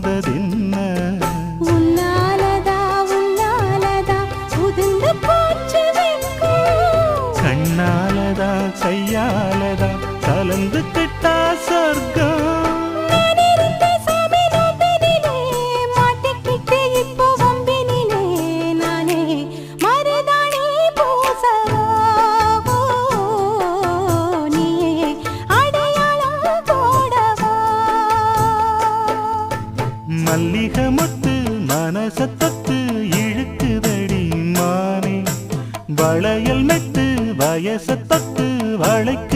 வந்ததென்ன உன்னாலதா உன்னாலதா உதிர்ந்து போச்சு வெட்கம் கண்ணாலதா கையாலதா கலந்து கிட்டா சொர்க்கம் மல்லிகை முத்து மனசத்தத்து இழுக்குதடி மானே வளையல் மெட்டு வயசத்தத்து வளைக்கு